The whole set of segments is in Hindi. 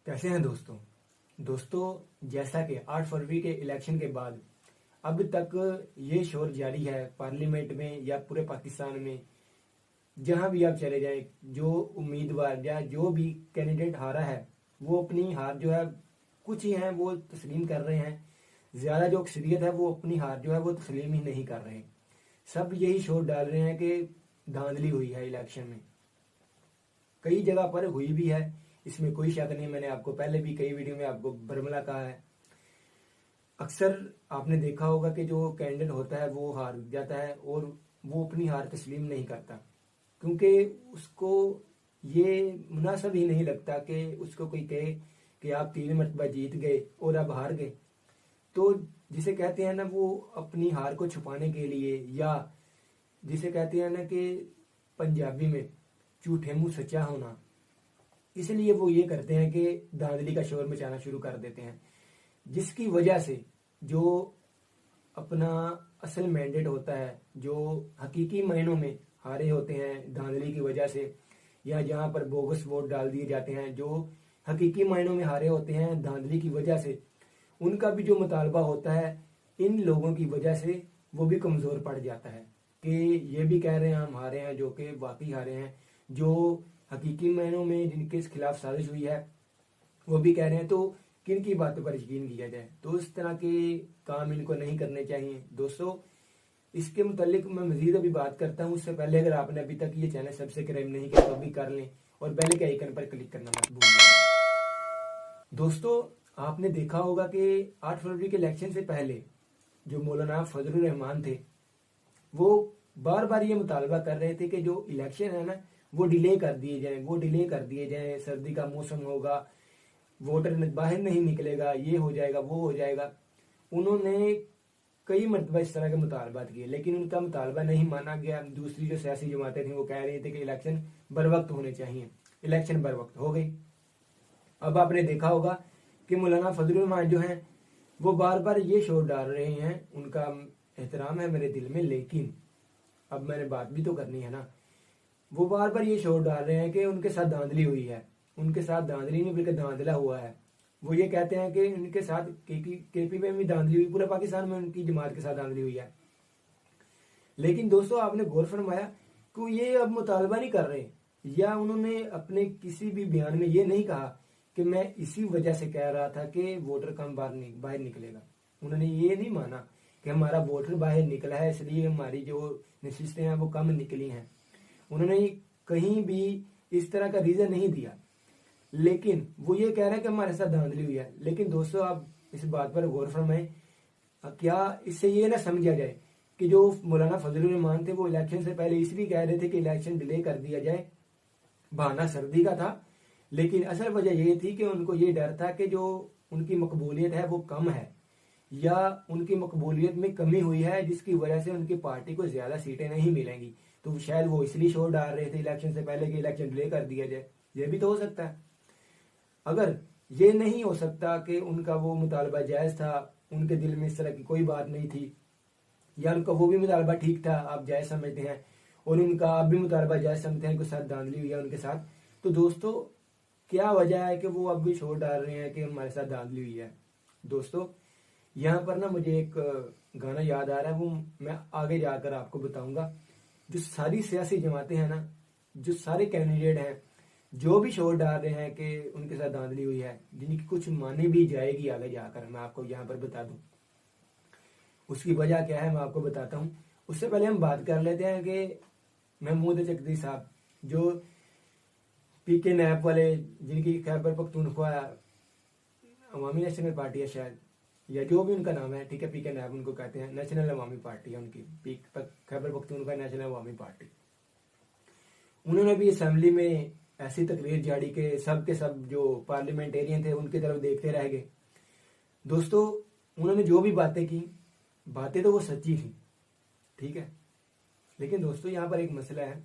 कैसे हैं दोस्तों जैसा कि 8 फरवरी के इलेक्शन के बाद अब तक ये शोर जारी है पार्लियामेंट में या पूरे पाकिस्तान में। जहां भी आप चले जाएं, जो उम्मीदवार या जो भी कैंडिडेट हारा है वो अपनी हार जो है, कुछ ही हैं वो तस्लीम कर रहे हैं। ज्यादा जो अक्सरियत है वो अपनी हार जो है वो तस्लीम ही नहीं कर रहे। सब यही शोर डाल रहे हैं कि धांधली हुई है इलेक्शन में। कई जगह पर हुई भी है, इसमें कोई शक नहीं। मैंने आपको पहले भी कई वीडियो में आपको बरमला कहा है। अक्सर आपने देखा होगा कि जो कैंडिडेट होता है वो हार जाता है और वो अपनी हार तस्लीम नहीं करता, क्योंकि उसको ये मुनासिब ही नहीं लगता कि उसको कोई कहे कि आप 3 मरतबा जीत गए और अब हार गए। तो जिसे कहते हैं ना, वो अपनी हार को छुपाने के लिए, या जिसे कहते हैं ना कि पंजाबी में झूठे मुंह सच्चा होना, इसलिए वो ये करते हैं कि धांधली का शोर मचाना शुरू कर देते हैं, जिसकी वजह से जो अपना असल मैंडेट होता है, जो हकीकी मायनों में हारे होते हैं धांधली की वजह से, या जहां पर बोगस वोट डाल दिए जाते हैं, जो हकीकी मायनों में हारे होते हैं धांधली की वजह से, उनका भी जो मुतालबा होता है इन लोगों की वजह से वो भी कमजोर पड़ जाता है कि ये भी कह रहे हैं हम हारे हैं, जो कि वाकई हारे हैं। जो हकीकी मायनों में जिनके खिलाफ साजिश हुई है वो भी कह रहे हैं। तो किन की बातों पर यकीन किया जाए? तो इस तरह के काम इनको नहीं करने चाहिए दोस्तों। इसके मुतालिक मैं मजीद अभी बात करता हूँ। उससे पहले अगर आपने अभी तक ये चैनल सब्सक्राइब नहीं किया तो अभी कर लें और बेल के आइकन पर क्लिक करना मत भूलिएगा। दोस्तों, आपने देखा होगा कि 8 फरवरी के इलेक्शन से पहले जो मौलाना फजलुर रहमान थे वो बार बार ये मुतालबा कर रहे थे कि जो इलेक्शन है ना वो डिले कर दिए जाएं। सर्दी का मौसम होगा, वोटर बाहर नहीं निकलेगा, ये हो जाएगा वो हो जाएगा। उन्होंने कई मरतबा इस तरह के मुतालबात किए, लेकिन उनका मुतालबा नहीं माना गया। दूसरी जो सियासी जमातें थी वो कह रही थी कि इलेक्शन बर वक्त होने चाहिए। इलेक्शन बर वक्त हो गई। अब आपने देखा होगा कि मौलाना फजलुर रहमान जो हैं वो बार बार ये शोर डाल रहे हैं, उनका एहतराम है मेरे दिल में, लेकिन अब मैंने बात भी तो करनी है ना। वो बार बार ये शोर डाल रहे हैं कि उनके साथ धांधली हुई है। उनके साथ धांधली नहीं बल्कि धांधला हुआ है। वो ये कहते हैं कि उनके साथ केपी में भी धांधली हुई, पूरे पाकिस्तान में उनकी जमात के साथ धांधली हुई है। लेकिन दोस्तों, आपने गौर फरमाया कि ये अब मुतालबा नहीं कर रहे, या उन्होंने अपने किसी भी बयान में ये नहीं कहा कि मैं इसी वजह से कह रहा था कि वोटर कम बाहर निकलेगा। उन्होंने ये नहीं माना कि हमारा वोटर बाहर निकला है इसलिए हमारी जो नशिस्तें हैं वो कम निकली हैं। उन्होंने कहीं भी इस तरह का रीजन नहीं दिया, लेकिन वो ये कह रहे हैं कि हमारे साथ धांधली हुई है। लेकिन दोस्तों, आप इस बात पर गौर फरमाएं, क्या इससे ये ना समझा जाए कि जो मौलाना फजलुर रहमान थे वो इलेक्शन से पहले इसलिए कह रहे थे कि इलेक्शन डिले कर दिया जाए, बहाना सर्दी का था, लेकिन असल वजह ये थी कि उनको ये डर था कि जो उनकी मकबूलियत है वो कम है, या उनकी मकबूलियत में कमी हुई है, जिसकी वजह से उनकी पार्टी को ज्यादा सीटें नहीं मिलेंगी। तो शायद वो इसलिए शोर डाल रहे थे इलेक्शन से पहले कि इलेक्शन डिले कर दिया जाए। ये भी तो हो सकता है। अगर ये नहीं हो सकता कि उनका वो मुतालबा जायज था, उनके दिल में इस तरह की कोई बात नहीं थी, या उनका वो भी मुतालबा ठीक था, आप जायज समझते हैं, और उनका आप भी मुतालबा जायज समझते हैं कि साथ धांधली हुई है उनके साथ, तो दोस्तों क्या वजह है कि वो अब भी शोर डाल रहे हैं कि हमारे साथ धांधली हुई है? दोस्तों, यहाँ पर ना मुझे एक गाना याद आ रहा है, वो मैं आगे जाकर आपको बताऊंगा। जो सारी सियासी जमातें हैं ना, जो सारे कैंडिडेट हैं, जो भी शोर डाल रहे हैं कि उनके साथ धांधली हुई है, जिनकी कुछ मानी भी जाएगी आगे जाकर, मैं आपको यहाँ पर बता दूं उसकी वजह क्या है, मैं आपको बताता हूँ। उससे पहले हम बात कर लेते हैं कि महमूद चकदी साहब, जो पीके नैप वाले, जिनकी खैबर पख्तूनख्वा अवामी नेशनल पार्टी है शायद, या जो भी उनका नाम है, ठीक है, पीके नैप उनको कहते हैं, नेशनल अवामी पार्टी है उनकी, खैबर पख्तूनख्वा नेशनल अवामी पार्टी। उन्होंने भी असेंबली में ऐसी तकरीर जारी के सब के सब जो पार्लियामेंटेरियन थे उनकी तरफ देखते रह गए। दोस्तों, उन्होंने जो भी बातें की, बातें तो वो सच्ची थी, ठीक है, लेकिन दोस्तों यहाँ पर एक मसला है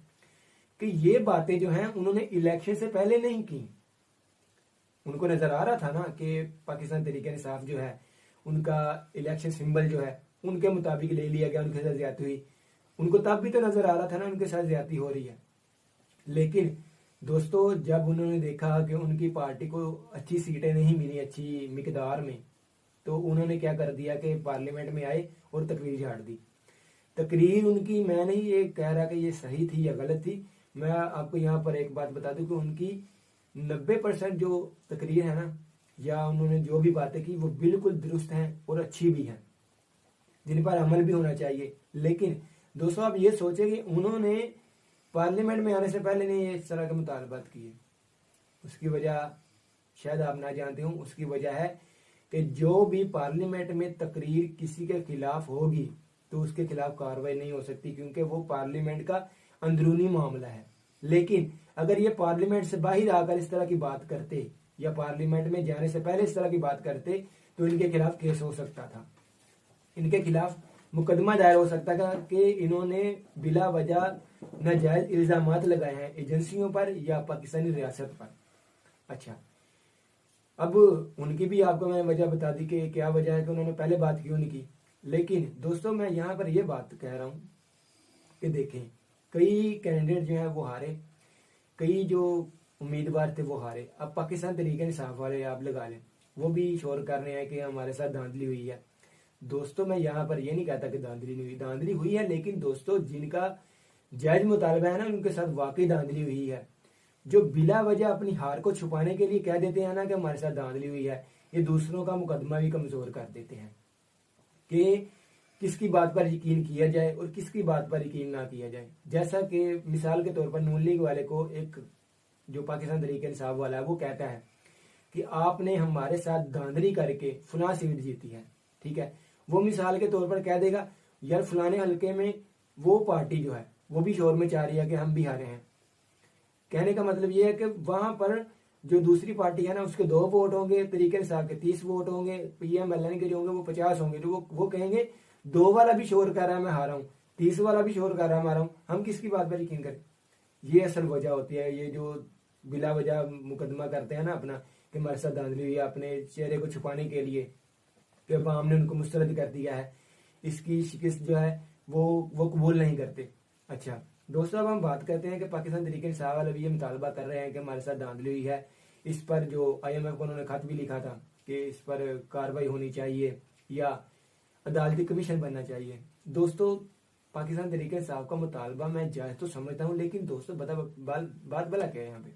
कि ये बातें जो हैं उन्होंने इलेक्शन से पहले नहीं की। उनको नजर आ रहा था ना कि पाकिस्तान तहरीक इंसाफ जो है उनका इलेक्शन सिंबल जो है उनके मुताबिक ले लिया गया, उनके साथ ज्यादती हुई। उनको तब भी तो नजर आ रहा था ना उनके साथ ज्यादती हो रही है, लेकिन दोस्तों जब उन्होंने देखा कि उनकी पार्टी को अच्छी सीटें नहीं मिली अच्छी मिकदार में, तो उन्होंने क्या कर दिया कि पार्लियामेंट में आए और तकरीर झाड़ दी। तकरीर उनकी, मैं नहीं ये कह रहा कि ये सही थी या गलत थी, मैं आपको यहाँ पर एक बात बता दूं कि उनकी 90% जो तकरीर है ना, या उन्होंने जो भी बातें की वो बिल्कुल दुरुस्त हैं और अच्छी भी हैं, जिन पर अमल भी होना चाहिए। लेकिन दोस्तों आप ये सोचें कि उन्होंने पार्लियामेंट में आने से पहले ने ये इस तरह के मुतालबात किए। उसकी वजह शायद आप ना जानते हो, उसकी वजह है कि जो भी पार्लियामेंट में तकरीर किसी के खिलाफ होगी तो उसके खिलाफ कार्रवाई नहीं हो सकती, क्योंकि वो पार्लियामेंट का अंदरूनी मामला है। लेकिन अगर ये पार्लियामेंट से बाहर आकर इस तरह की बात करते या पार्लियामेंट में जाने से पहले इस तरह की बात करते तो इनके खिलाफ केस हो सकता था, इनके खिलाफ मुकदमा दायर हो सकता था कि इन्होंने बिला वजह नाजायज इल्जामात लगाए हैं एजेंसियों पर या पाकिस्तानी रियासत पर। अच्छा, अब उनकी भी आपको मैं वजह बता दी कि क्या वजह है कि उन्होंने पहले बात क्यों नहीं की। लेकिन दोस्तों मैं यहाँ पर यह बात कह रहा हूँ कि देखें, कई कैंडिडेट जो हैं वो हारे, कई जो उम्मीदवार थे वो हारे। अब पाकिस्तान तरीके इंसाफ वाले आप लगा लें, वो भी शोर कर रहे हैं कि हमारे साथ धांधली हुई है। दोस्तों मैं यहाँ पर ये नहीं कहता कि धांधली नहीं हुई, धांधली हुई है, लेकिन दोस्तों जिनका जायज मुतालबा है ना, उनके साथ वाकई धांधली हुई है। जो बिला वजह अपनी हार को छुपाने के लिए कह देते हैं ना कि हमारे साथ धांधली हुई है, ये दूसरों का मुकदमा भी कमजोर कर देते हैं कि किसकी बात पर यकीन किया जाए और किसकी बात पर यकीन ना किया जाए। जैसा कि मिसाल के तौर पर नून लीग वाले को एक जो पाकिस्तान तरीके इंसाफ वाला है वो कहता है कि आपने हमारे साथ धांधली करके फुला सीट जीती है, ठीक है। वो मिसाल के तौर पर कह देगा यार फलाने हल्के में वो पार्टी जो है वो भी शोर में चाह रही है कि हम भी हारे हैं। कहने का मतलब ये है कि वहां पर जो दूसरी पार्टी है ना उसके 2 वोट होंगे, तरीके इंसाफ के 30 वोट होंगे, PMLN के जो होंगे वो 50 होंगे। तो वो कहेंगे 2 वाला भी शोर कर रहा है मैं हारा हूँ, 30 वाला भी शोर कर रहा है मैं हारा हूँ, हम किसकी बात पर यकीन करें। ये असल वजह होती है, ये जो बिला वजह मुकदमा करते हैं ना अपना कि हमारे साथ धांधली हुई है अपने चेहरे को छुपाने के लिए कि अवाम ने उनको मुस्तरद कर दिया है, इसकी शिकस्त जो है वो कबूल नहीं करते। अच्छा दोस्तों, अब हम बात करते हैं कि पाकिस्तान तरीके इंसाफ वाले भी ये मुतालबा कर रहे हैं कि हमारे साथ धांधली हुई है। इस पर जो IMF को उन्होंने खत भी लिखा था कि इस पर कार्रवाई होनी चाहिए या अदालती कमीशन बनना चाहिए। दोस्तों पाकिस्तान तरीके इंसाफ का मुतालबा मैं जायज तो समझता हूँ, लेकिन दोस्तों बात भला क्या है यहाँ पे।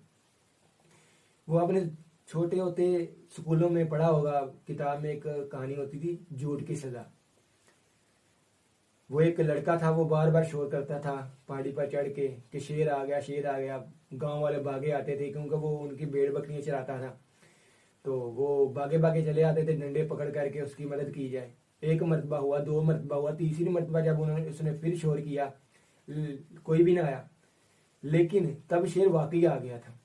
वो आपने छोटे होते स्कूलों में पढ़ा होगा, किताब में एक कहानी होती थी झूठ की सजा। वो एक लड़का था, वो बार बार शोर करता था पहाड़ी पर चढ़ के कि शेर आ गया शेर आ गया। गांव वाले भागे आते थे क्योंकि वो उनकी भेड़ बकरियां चराता था, तो वो भागे भागे चले आते थे डंडे पकड़ करके उसकी मदद की जाए। 1 मरतबा हुआ, 2 मरतबा हुआ, तीसरी मरतबा जब उसने फिर शोर किया कोई भी ना आया, लेकिन तब शेर वाकई आ गया था।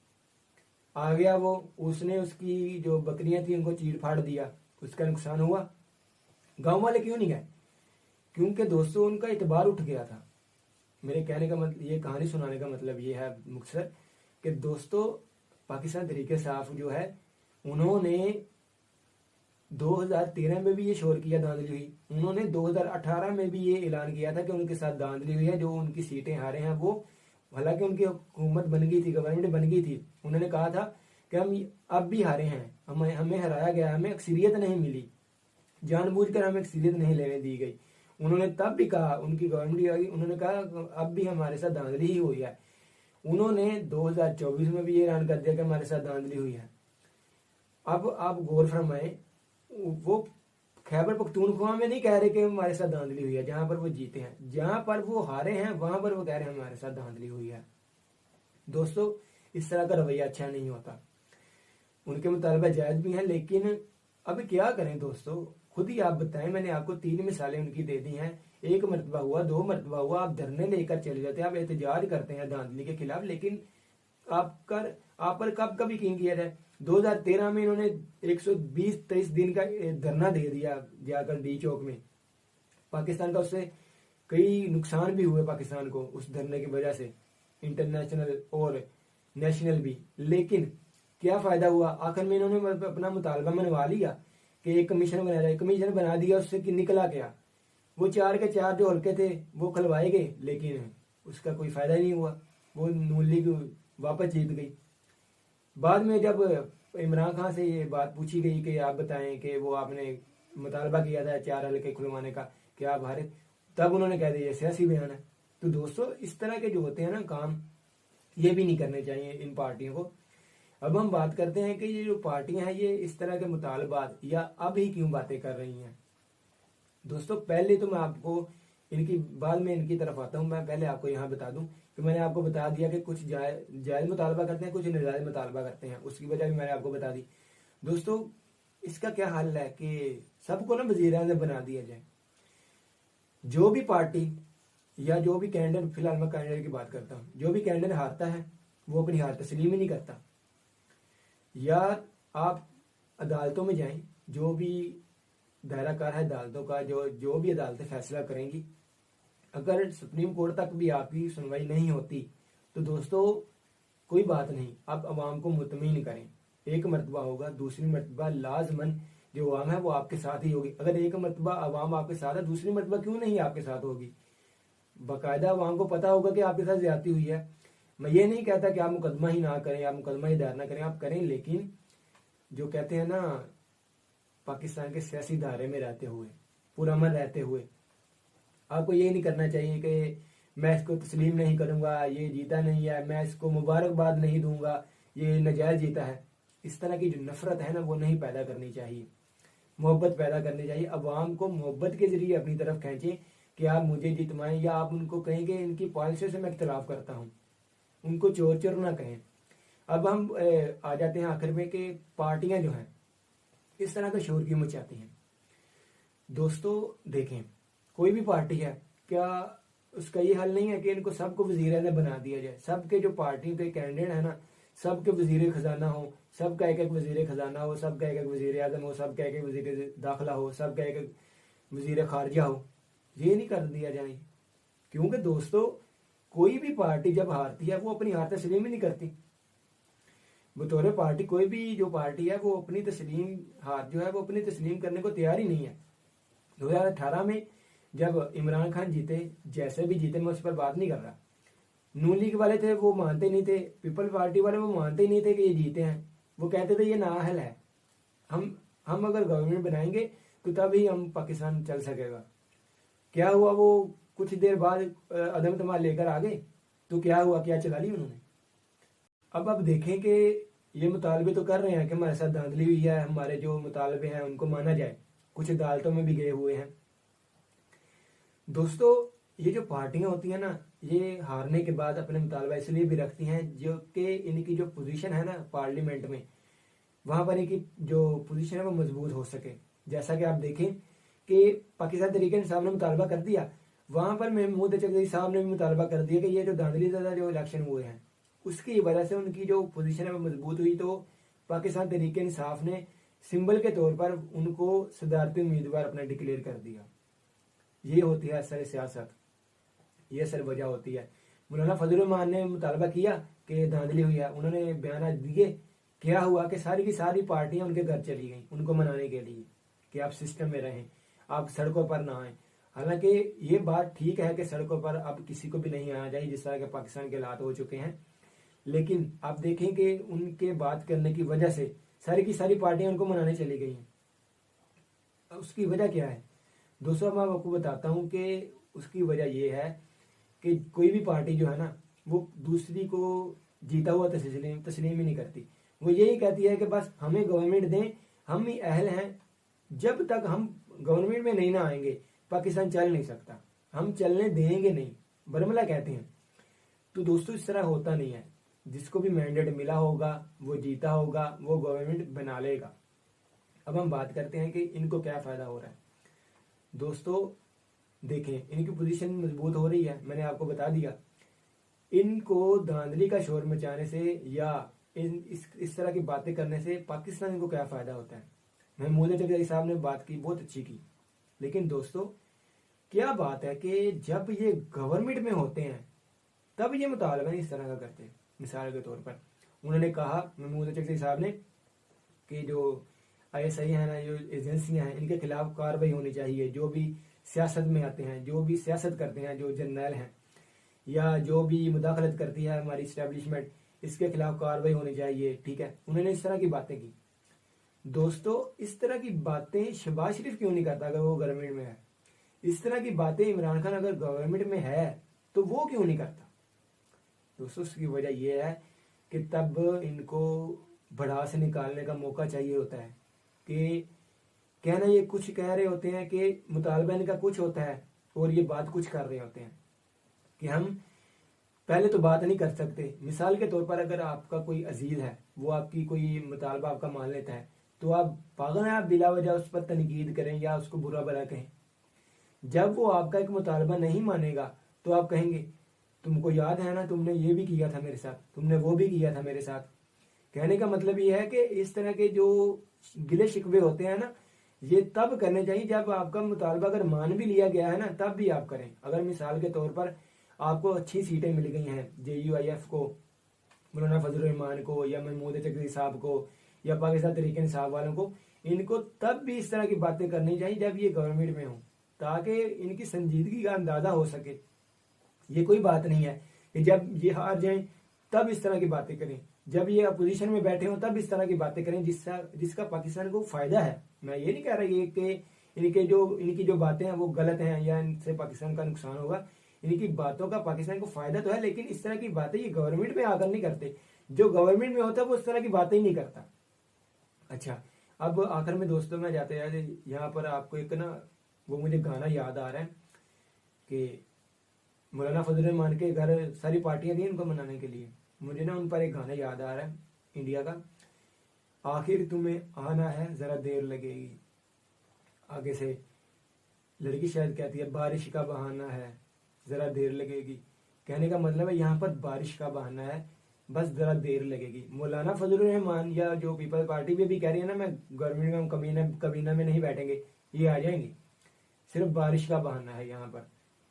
आ गया वो, उसने उसकी जो बकरियां थी उनको चीर फाड़ दिया, उसका नुकसान हुआ। गांव वाले क्यों नहीं गए? क्योंकि दोस्तों उनका इतबार उठ गया था। मेरे कहने का मतलब, ये कहानी सुनाने का मतलब ये है मुख्तसर कि दोस्तों पाकिस्तान तरीके इंसाफ जो है उन्होंने 2013 में भी ये शोर किया धांधली हुई, उन्होंने 2018 में भी ये ऐलान किया था कि उनके साथ धांधली हुई है, जो उनकी सीटें हारे हैं वो, हालांकि उनकी हुकूमत बन गई थी, गवर्नमेंट बन गई थी, उन्होंने कहा था कि हम अब भी हारे हैं, हमें हराया गया, हमें अक्सरियत नहीं मिली, जानबूझकर हमें अक्सरियत नहीं लेने दी गई। उन्होंने तब भी कहा, उनकी गवर्नमेंट आई, उन्होंने कहा अब भी हमारे साथ धांधली ही हुई है। उन्होंने 2024 में भी ये ऐलान कर दिया कि हमारे साथ धांधली हुई है। अब आप गौर फरमाए, वो खैबर पख्तूनख्वा में नहीं कह रहे कि हमारे साथ धांधली हुई है, जहां पर वो जीते हैं, जहां पर वो हारे हैं वहां पर वो कह रहे हैं हमारे साथ धांधली हुई है। दोस्तों इस तरह का रवैया अच्छा नहीं होता। उनके मुतालबा जायज भी है, लेकिन अब क्या करें दोस्तों, खुद ही आप बताएं। मैंने आपको 3 मिसालें उनकी दे दी हैं, 1 मरतबा हुआ, 2 मरतबा हुआ, आप धरने लेकर चले जाते हैं, आप एहतजाज करते हैं धांधली के खिलाफ, लेकिन आप पर कब यकीन किया जाए। 2013 में इन्होंने 120-23 दिन का धरना दे दिया जाकर डी चौक में। पाकिस्तान का उससे कई नुकसान भी हुए पाकिस्तान को उस धरने की वजह से, इंटरनेशनल और नेशनल भी। लेकिन क्या फायदा हुआ? आखिर में इन्होंने अपना मुतालबा मनवा लिया कि एक कमीशन बनाया जाए, कमीशन बना दिया, उससे निकला क्या? वो 4 के 4 जो हल्के थे वो खुलवाए गए, लेकिन उसका कोई फायदा नहीं हुआ। वो नून लीग वापस जीत गई। बाद में जब इमरान खान से ये बात पूछी गई कि आप बताएं कि वो आपने मुतालबा किया था 4 हल्के खुलवाने का, क्या आप हारे, तब उन्होंने कह दिया ये सियासी बयान है। तो दोस्तों इस तरह के जो होते हैं ना काम, ये भी नहीं करने चाहिए इन पार्टियों को। अब हम बात करते हैं कि ये जो पार्टियां हैं ये इस तरह के मुतालबात या अब ही क्यों बातें कर रही हैं। दोस्तों पहले तो मैं आपको इनकी, बाद में इनकी तरफ आता हूं, मैं पहले आपको यहाँ बता दूं कि मैंने आपको बता दिया कि कुछ जायज मुतालबा करते हैं, कुछ नाजायज मुतालबा करते हैं, उसकी वजह भी मैंने आपको बता दी। दोस्तों इसका क्या हल है कि सबको ना वजीर आज़म बना दिया जाए। जो भी पार्टी या जो भी कैंडिडेट, फिलहाल मैं कैंडिडेट की बात करता हूँ, जो भी कैंडिडेट हारता है वो अपनी हार तस्लीम ही नहीं करता। या आप अदालतों में जाएं, जो भी दायरा कार है अदालतों का, जो भी अदालतें फैसला करेंगी, अगर सुप्रीम कोर्ट तक भी आपकी सुनवाई नहीं होती तो दोस्तों कोई बात नहीं, आप अवाम को मुतमईन करें। एक मरतबा होगा, दूसरी मरतबा लाजमन जो अवाम है वो आपके साथ ही होगी। अगर एक मरतबा अवाम आपके साथ है, दूसरी मरतबा क्यों नहीं आपके साथ होगी। बाकायदा अवाम को पता होगा कि आपके साथ ज्यादती हुई है। मैं ये नहीं कहता कि आप मुकदमा ही ना करें, आप मुकदमा ही दायर ना करें, आप करें, लेकिन जो कहते हैं ना, पाकिस्तान के सियासी दायरे में रहते हुए, पुरअमन रहते हुए, आपको ये नहीं करना चाहिए कि मैं इसको तस्लीम नहीं करूंगा, ये जीता नहीं है, मैं इसको मुबारकबाद नहीं दूंगा, ये नजायज जीता है। इस तरह की जो नफरत है ना वो नहीं पैदा करनी चाहिए, मोहब्बत पैदा करनी चाहिए। अवाम को मोहब्बत के जरिए अपनी तरफ खींचें कि आप मुझे जितवाएं, या आप उनको कहें कि इनकी पॉलिसी से मैं इख्तलाफ करता हूँ, उनको चोर चोर ना कहें। अब हम आ जाते हैं आखिर में कि पार्टियां जो हैं इस तरह का शोर क्यों मचाती हैं। दोस्तों देखें, कोई भी पार्टी है, क्या उसका ये हल नहीं है कि इनको सबको वजीर आज़म बना दिया जाए। सबके जो पार्टी के कैंडिडेट है ना, सबके वजीर खजाना हो, सबका एक एक वजीर खजाना हो, सबका एक एक वजीर आज़म हो, सबका एक एक वजीर दाखिला हो, सबका एक एक वजीर खारजा हो। ये नहीं कर दिया जाए, क्योंकि दोस्तों कोई भी पार्टी जब हारती है वो अपनी हार तस्लीम ही नहीं करती। बतौर पार्टी कोई भी जो पार्टी है वो अपनी तस्लीम, हार जो है वो अपनी तस्लीम करने को तैयार ही नहीं है। 2018 में जब इमरान खान जीते, जैसे भी जीते, मैं उस पर बात नहीं कर रहा, नून लीग वाले थे वो मानते नहीं थे, पीपल पार्टी वाले वो मानते ही नहीं थे कि ये जीते हैं। वो कहते थे ये नाअहल है, हम अगर गवर्नमेंट बनाएंगे तो तभी हम पाकिस्तान चल सकेगा। क्या हुआ, वो कुछ देर बाद अदम तमाम लेकर आ गए, तो क्या हुआ, क्या चला ली उन्होंने। अब देखें कि ये मुतालबे तो कर रहे हैं कि हमारे साथ धांधली हुई है, हमारे जो मुतालबे हैं उनको माना जाए, कुछ अदालतों में भी गए हुए हैं। दोस्तों ये जो पार्टियां होती हैं ना, ये हारने के बाद अपने मुतालबा इसलिए भी रखती हैं जो कि इनकी जो पोजीशन है ना पार्लियामेंट में, वहां पर इनकी जो पोजीशन है वो मजबूत हो सके। जैसा कि आप देखें कि पाकिस्तान तहरीक इंसाफ ने मुतालबा कर दिया, वहां पर महमूद चकधरी साहब ने भी मुतालबा कर दिया कि ये जो धांधली ज़्यादा जो इलेक्शन हुए हैं उसकी वजह से उनकी जो पोजीशन है वो मजबूत हुई। तो पाकिस्तान तहरीक इंसाफ ने सिंबल के तौर पर उनको सदारती उम्मीदवार अपना डिक्लेयर कर दिया। ये होती है असर सियासत, ये असल वजह होती है। मौलाना फजल रहमान ने मुतालबा किया कि धांधली हुई है, उन्होंने बयान दिए, क्या हुआ कि सारी की सारी पार्टियां उनके घर चली गई उनको मनाने के लिए कि आप सिस्टम में रहें, आप सड़कों पर ना आए। हालांकि ये बात ठीक है कि सड़कों पर अब किसी को भी नहीं आना चाहिए जिस तरह के पाकिस्तान के हालात हो चुके हैं, लेकिन आप देखें कि उनके बात करने की वजह से सारी की सारी पार्टियां उनको मनाने चली गई हैं। उसकी वजह क्या है दोस्तों, मैं आपको बताता हूं कि उसकी वजह यह है कि कोई भी पार्टी जो है ना वो दूसरी को जीता हुआ तस्लीम ही नहीं करती। वो यही कहती है कि बस हमें गवर्नमेंट दें, हम ही अहल हैं, जब तक हम गवर्नमेंट में नहीं ना आएंगे पाकिस्तान चल नहीं सकता, हम चलने देंगे नहीं, बरमला कहते हैं। तो दोस्तों इस तरह होता नहीं है, जिसको भी मैंडेट मिला होगा वो जीता होगा, वो गवर्नमेंट बना लेगा। अब हम बात करते हैं कि इनको क्या फायदा हो रहा है। दोस्तों देखें, इनकी पोजीशन मजबूत हो रही है, मैंने आपको बता दिया। इनको धांधली का शोर मचाने से या इस तरह की बातें करने से पाकिस्तान को क्या फायदा होता है। महमूद चकधरी साहब ने बात की, बहुत अच्छी की, लेकिन दोस्तों क्या बात है कि जब ये गवर्नमेंट में होते हैं तब ये मुतालबा इस तरह का करते हैं। मिसाल के तौर पर उन्होंने कहा, महमूद चकधरी साहब ने, कि जो ISI है ना, जो एजेंसियां हैं, इनके खिलाफ कार्रवाई होनी चाहिए। जो भी सियासत में आते हैं, जो भी सियासत करते हैं, जो जर्नल हैं या जो भी मुदाखलत करती है हमारी इस्टेब्लिशमेंट, इसके खिलाफ कार्रवाई होनी चाहिए, ठीक है, उन्होंने इस तरह की बातें की। दोस्तों इस तरह की बातें शहबाज शरीफ क्यों नहीं करता अगर वो गवर्नमेंट में है? इस तरह की बातें इमरान खान अगर गवर्नमेंट में है तो वो क्यों नहीं करता? दोस्तों उसकी वजह यह है कि तब इनको भड़ास निकालने का मौका चाहिए होता है कि कहना ये कुछ कह रहे होते हैं कि मुतालबा इनका कुछ होता है और ये बात कुछ कर रहे होते हैं कि हम पहले तो बात नहीं कर सकते। मिसाल के तौर पर अगर आपका कोई अजीज है, वो आपकी कोई मुतालबा आपका मान लेता है, तो आप पागल हैं, आप बिला वजह उस पर तनकीद करें या उसको बुरा भला कहें। जब वो आपका एक मुतालबा नहीं मानेगा तो आप कहेंगे तुमको याद है ना, तुमने ये भी किया था मेरे साथ, तुमने वो भी किया था मेरे साथ। कहने का मतलब ये है कि इस तरह के जो गिले शिकवे होते हैं ना, ये तब करने चाहिए जब आपका मुतालबा अगर मान भी लिया गया है ना, तब भी आप करें। अगर मिसाल के तौर पर आपको अच्छी सीटें मिल गई हैं JUIF को, मौलाना फजल रहमान को या महमूद चकरी साहब को या पाकिस्तान तहरीक इंसाफ वालों को, इनको तब भी इस तरह की बातें करनी चाहिए जब ये गवर्नमेंट में हो, ताकि इनकी संजीदगी का अंदाजा हो सके। ये कोई बात नहीं है कि जब ये हार जाएं तब इस तरह की बातें करें, जब ये अपोजिशन में बैठे हो तब इस तरह की बातें करें जिसका पाकिस्तान को फायदा है। मैं ये नहीं कह रहा ये कि इनकी जो बातें हैं वो गलत हैं या इनसे पाकिस्तान का नुकसान होगा। इनकी बातों का पाकिस्तान को फायदा तो है, लेकिन इस तरह की बातें ये गवर्नमेंट में आकर नहीं करते। जो गवर्नमेंट में होता है वो इस तरह की बातें ही नहीं करता। अच्छा, अब आखिर में दोस्तों मैं जाते जाते यहाँ पर आपको एक ना वो मुझे गाना याद आ रहा है कि मौलाना फजल रहमान के घर सारी पार्टियां थी उनको मनाने के लिए, मुझे ना उन पर एक गाना याद आ रहा है इंडिया का, आखिर तुम्हें आना है जरा देर लगेगी। आगे से लड़की शायद कहती है बारिश का बहाना है जरा देर लगेगी। कहने का मतलब है यहाँ पर बारिश का बहाना है, बस जरा देर लगेगी। मौलाना फजल रहमान या जो पीपल पार्टी भी कह रही है ना, मैं गवर्नमेंट में कमीना में नहीं बैठेंगे, ये आ जाएंगे, सिर्फ बारिश का बहाना है यहाँ पर।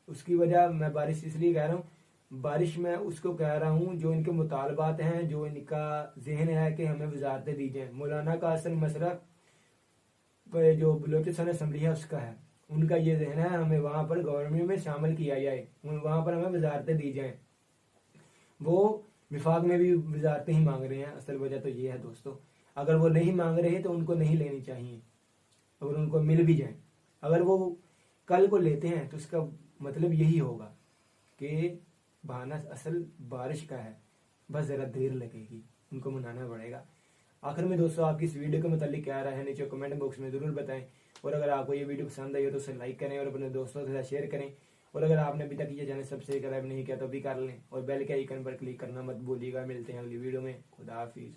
उसकी वजह मैं बारिश इसलिए कह रहा हूँ, बारिश में उसको कह रहा हूँ जो इनके मुतालबात हैं, जो इनका जहन है कि हमें वजारतें दी जाए। मौलाना का असल मसला जो बलोचिस्तान असम्बली है उसका है, उनका ये जहन है हमें वहां पर गवर्नमेंट में शामिल किया जाए, वहां पर हमें वजारतें दी जाए। वो विफाक में भी वजारतें ही मांग रहे हैं। असल वजह तो ये है दोस्तों, अगर वो नहीं मांग रहे तो उनको नहीं लेनी चाहिए, अगर उनको मिल भी जाए। अगर वो कल को लेते हैं तो इसका मतलब यही होगा कि बहाना असल बारिश का है, बस जरा देर लगेगी, उनको मनाना पड़ेगा। आखिर में दोस्तों आपकी इस वीडियो के मतलब क्या रहा है नीचे कमेंट बॉक्स में जरूर बताएं, और अगर आपको ये वीडियो पसंद आई हो तो उसे लाइक करें और अपने दोस्तों के साथ शेयर करें, और अगर आपने अभी तक ये चैनल सब्सक्राइब नहीं किया तो भी कर लें और बेल के आइकन पर क्लिक करना मत भूलिएगा। मिलते हैं अगली वीडियो में। खुदा हाफिज।